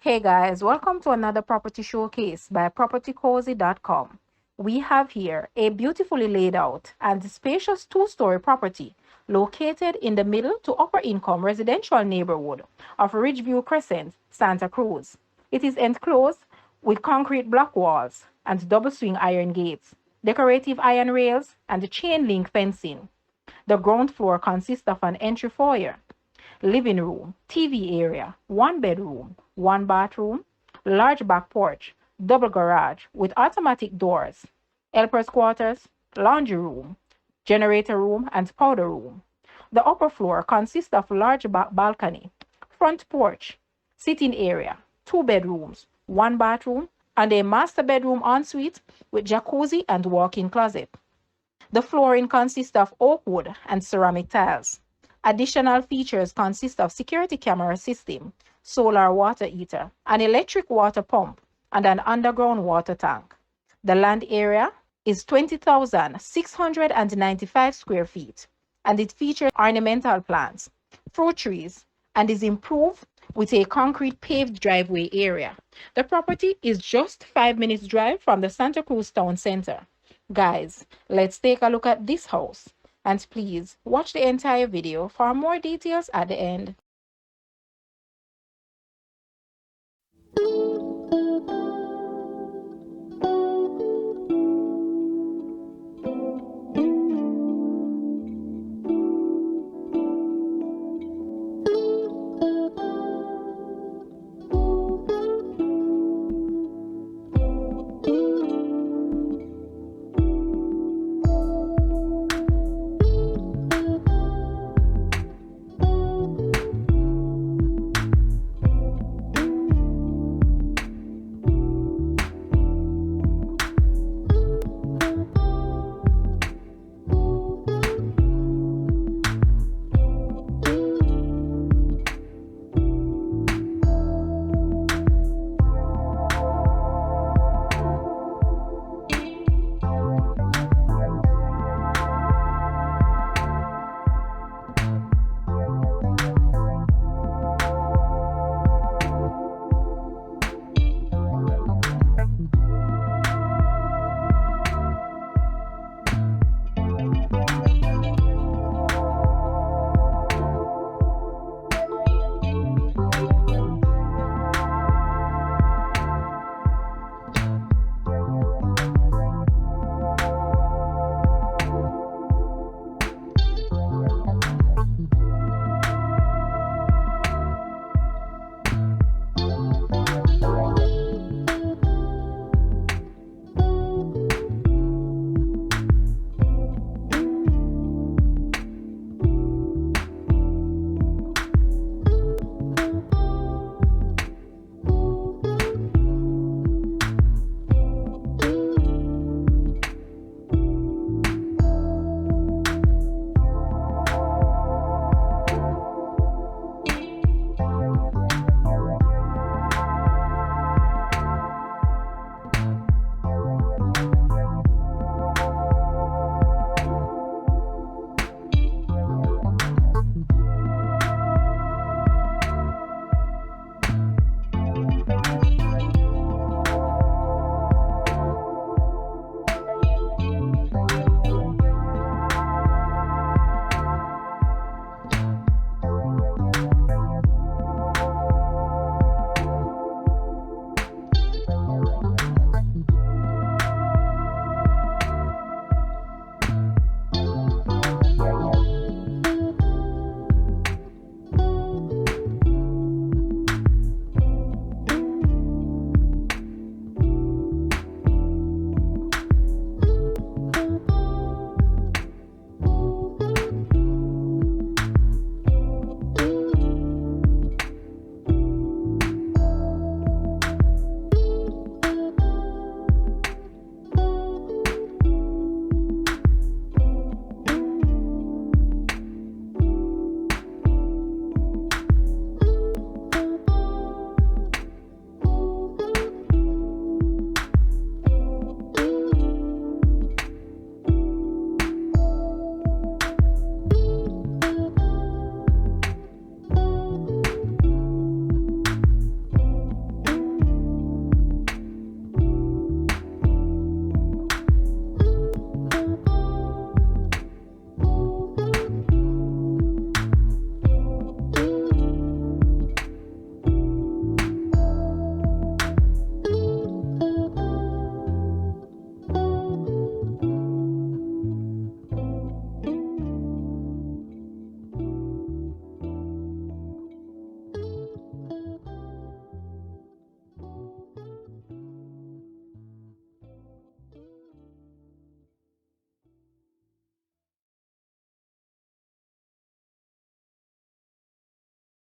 Hey guys, welcome to another property showcase by propertycozy.com. We have here a beautifully laid out and spacious two-story property located in the middle to upper income residential neighborhood of Ridgeview Crescent, Santa Cruz. It is enclosed with concrete block walls and double swing iron gates, decorative iron rails, and chain link fencing. The ground floor consists of an entry foyer, living room, TV area, one bedroom, one bathroom, large back porch, double garage with automatic doors, helper's quarters, laundry room, generator room, and powder room. The upper floor consists of large balcony, front porch, sitting area, two bedrooms, one bathroom, and a master bedroom ensuite with jacuzzi and walk-in closet. The flooring consists of oak wood and ceramic tiles. Additional features consist of security camera system, solar water heater, an electric water pump, and an underground water tank. The land area is 20,695 square feet, and it features ornamental plants, fruit trees, and is improved with a concrete paved driveway area. The property is just 5 minutes drive from the Santa Cruz Town Centre. Guys, let's take a look at this house. And please watch the entire video for more details at the end.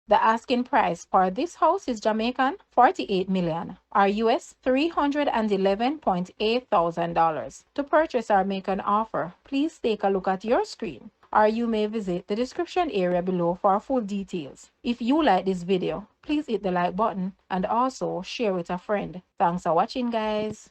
The asking price for this house is Jamaican 48 million or US $311.8 thousand. To purchase or make an offer, please take a look at your screen or you may visit the description area below for full details. If you like this video, please hit the like button and also share with a friend. Thanks for watching, guys.